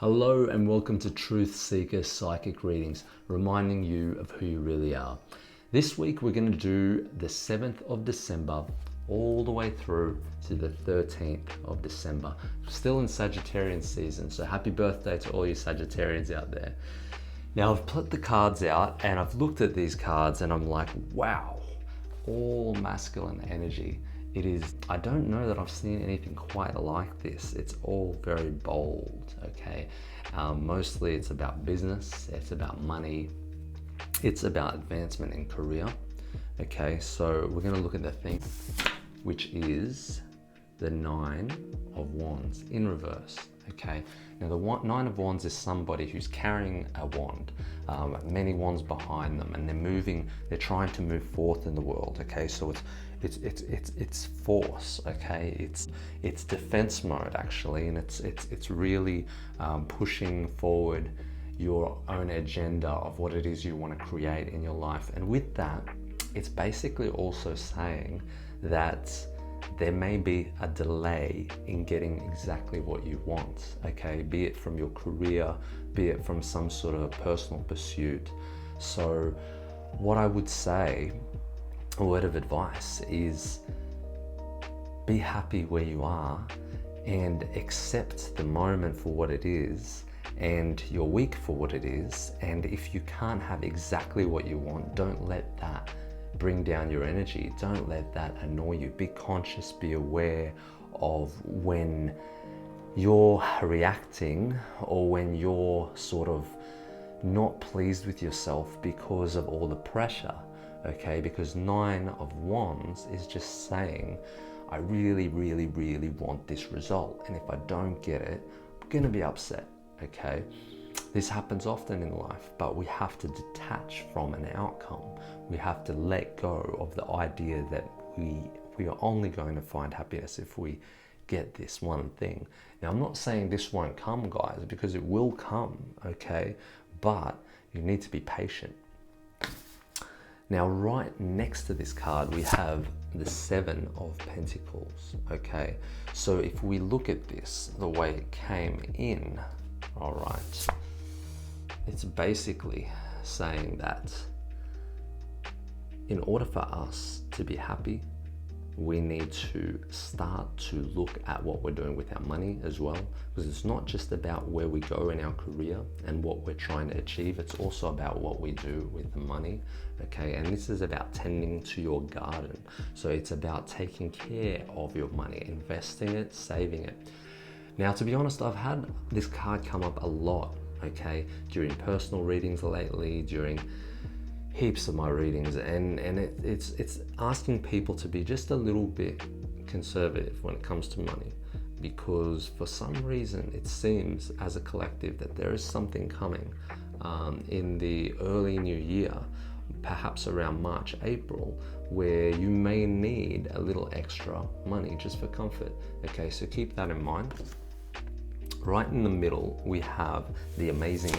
Hello and welcome to Truth Seeker Psychic Readings, reminding you of who you really are. This week we're going to do the 7th of December all the way through to the 13th of December. Still in Sagittarian season, so happy birthday to all you Sagittarians out there. Now I've put the cards out and I've looked at these cards and I'm like, wow, all masculine energy. It is, I don't know that I've seen anything quite like this. It's all very bold, okay? Mostly it's about business, it's about money, it's about advancement in career, okay? So we're gonna look at the thing, which is the Nine of Wands in reverse, okay? Now the Nine of Wands is somebody who's carrying a wand, many wands behind them, and they're trying to move forth in the world, okay? So it's force, okay? It's defense mode actually, and it's really pushing forward your own agenda of what it is you want to create in your life. And with that, it's basically also saying that there may be a delay in getting exactly what you want, okay? Be it from your career, be it from some sort of personal pursuit. So what I would say, a word of advice, is be happy where you are and accept the moment for what it is and your week for what it is. And if you can't have exactly what you want, don't let that bring down your energy. Don't let that annoy you. Be conscious, be aware of when you're reacting or when you're sort of not pleased with yourself because of all the pressure, okay? Because Nine of Wands is just saying, I really, really, really want this result. And if I don't get it, I'm gonna be upset, okay? This happens often in life, but we have to detach from an outcome. We have to let go of the idea that we are only going to find happiness if we get this one thing. Now, I'm not saying this won't come, guys, because it will come, okay? But you need to be patient. Now, right next to this card, we have the Seven of Pentacles, okay? So if we look at this, the way it came in, all right, it's basically saying that in order for us to be happy, we need to start to look at what we're doing with our money as well, because it's not just about where we go in our career and what we're trying to achieve, it's also about what we do with the money, okay? And this is about tending to your garden. So it's about taking care of your money, investing it, saving it. Now, to be honest, I've had this card come up a lot, okay, during personal readings lately, during heaps of my readings, and it's asking people to be just a little bit conservative when it comes to money, because for some reason it seems as a collective that there is something coming in the early new year, perhaps around March, April, where you may need a little extra money just for comfort, okay? So keep that in mind. Right in the middle, we have the amazing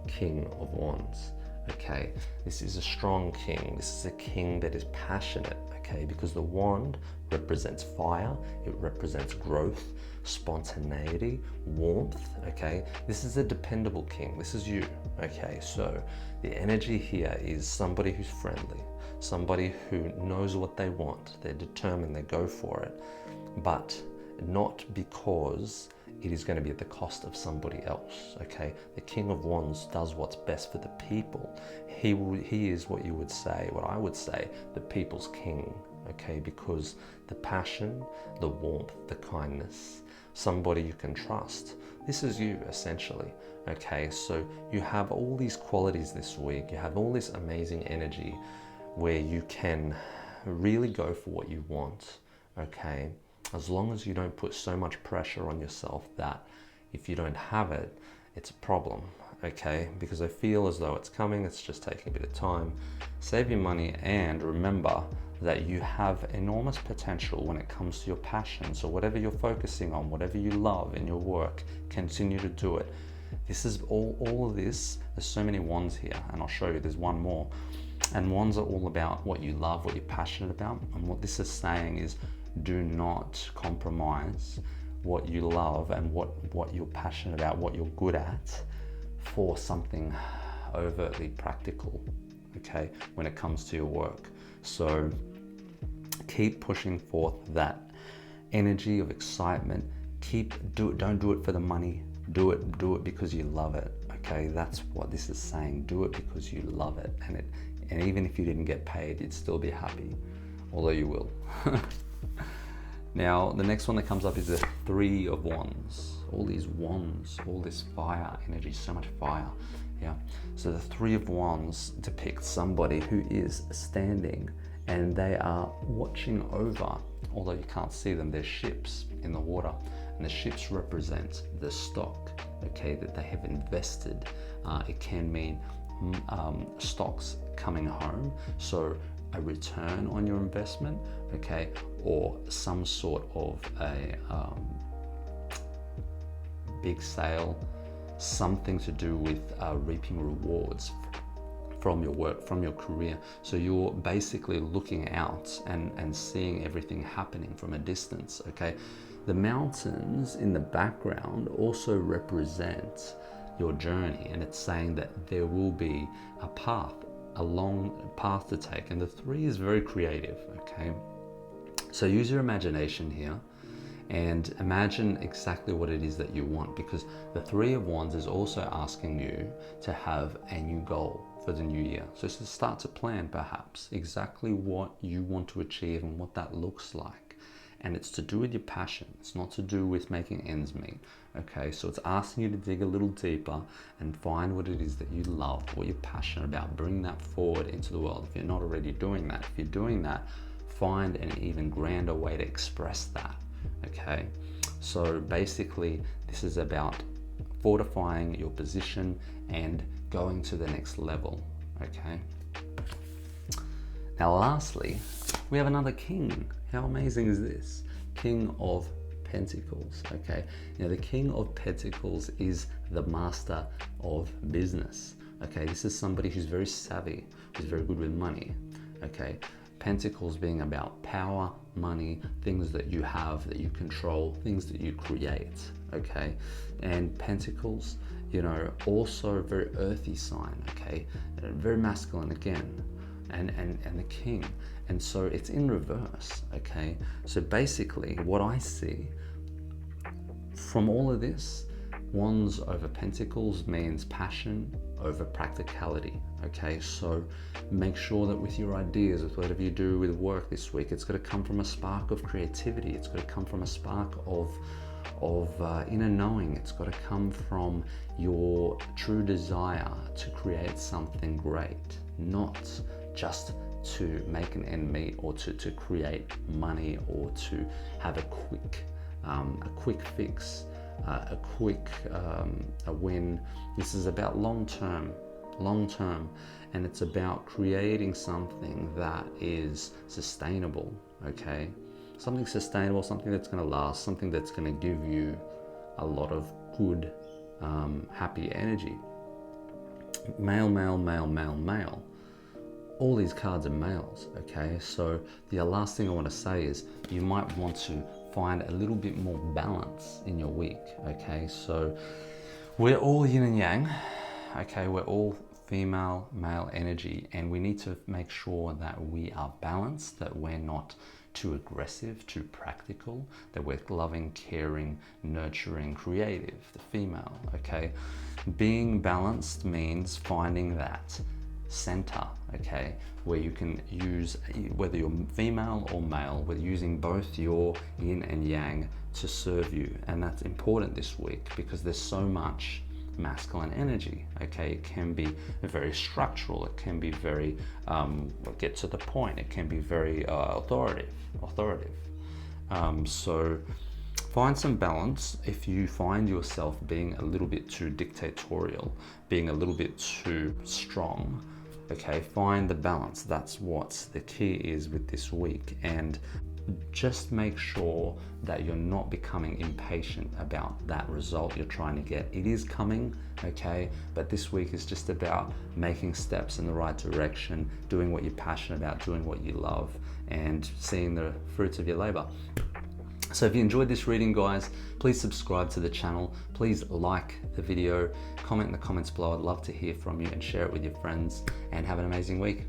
King of Wands, okay? This is a strong king. This is a king that is passionate, okay? Because the wand represents fire, it represents growth, spontaneity, warmth, okay? This is a dependable king. This is you, okay? So the energy here is somebody who's friendly, somebody who knows what they want. They're determined, they go for it, but not because it is going to be at the cost of somebody else, okay? The King of Wands does what's best for the people. He is what you would say, what I would say, the people's king, okay? Because the passion, the warmth, the kindness, somebody you can trust. This is you, essentially, okay? So you have all these qualities this week. You have all this amazing energy where you can really go for what you want, okay? As long as you don't put so much pressure on yourself that if you don't have it, it's a problem, okay? Because I feel as though it's coming, it's just taking a bit of time. Save your money and remember that you have enormous potential when it comes to your passion. So whatever you're focusing on, whatever you love in your work, continue to do it. This is all of this, there's so many wands here, and I'll show you, there's one more. And wands are all about what you love, what you're passionate about. And what this is saying is, do not compromise what you love and what you're passionate about, what you're good at, for something overtly practical, okay, when it comes to your work. So keep pushing forth that energy of excitement. Don't do it for the money. Do it because you love it. Okay, that's what this is saying. Do it because you love it, and even if you didn't get paid, you'd still be happy, although you will. Now, the next one that comes up is the Three of Wands. All these wands, all this fire energy, so much fire. Yeah. So the Three of Wands depicts somebody who is standing and they are watching over, although you can't see them, they're ships in the water. And the ships represent the stock, okay, that they have invested. It can mean stocks coming home, so a return on your investment, okay, or some sort of a big sale, something to do with reaping rewards from your work, from your career. So you're basically looking out and seeing everything happening from a distance, okay? The mountains in the background also represent your journey, and it's saying that there will be a long path to take. And the three is very creative, okay? So use your imagination here and imagine exactly what it is that you want, because the Three of Wands is also asking you to have a new goal for the new year. So to start to plan perhaps exactly what you want to achieve and what that looks like. And it's to do with your passion. It's not to do with making ends meet. Okay, so it's asking you to dig a little deeper and find what it is that you love, what you're passionate about. Bring that forward into the world. If you're not already doing that, if you're doing that, find an even grander way to express that. Okay, so basically this is about fortifying your position and going to the next level. Okay, now lastly, we have another king. How amazing is this? King of Pentacles, okay? Now the King of Pentacles is the master of business, okay? This is somebody who's very savvy, who's very good with money, okay? Pentacles being about power, money, things that you have, that you control, things that you create, okay? And Pentacles, you know, also a very earthy sign, okay? Very masculine again, and the king. And so it's in reverse, okay? So basically what I see from all of this, Wands over Pentacles means passion over practicality, okay? So make sure that with your ideas, with whatever you do with work this week, it's got to come from a spark of creativity. It's got to come from a spark of inner knowing. It's got to come from your true desire to create something great, not just to make an end meet or to create money or to have a quick fix, a win. This is about long term, and it's about creating something that is sustainable, okay? Something sustainable, something that's going to last, something that's going to give you a lot of good, happy energy. Male, male, male, male, male. All these cards are males, okay? So the last thing I want to say is you might want to find a little bit more balance in your week, okay? So we're all yin and yang, okay? We're all female, male energy, and we need to make sure that we are balanced, that we're not too aggressive, too practical, that we're loving, caring, nurturing, creative, the female, okay? Being balanced means finding that center, okay, where you can use, whether you're female or male, we're using both your yin and yang to serve you. And that's important this week because there's so much masculine energy, okay? It can be very structural, it can be very get to the point, it can be very authoritative. So find some balance. If you find yourself being a little bit too dictatorial, being a little bit too strong, okay, find the balance. That's what the key is with this week. And just make sure that you're not becoming impatient about that result you're trying to get. It is coming, okay, but this week is just about making steps in the right direction, doing what you're passionate about, doing what you love, and seeing the fruits of your labor. So if you enjoyed this reading, guys, please subscribe to the channel. Please like the video, comment in the comments below. I'd love to hear from you, and share it with your friends, and have an amazing week.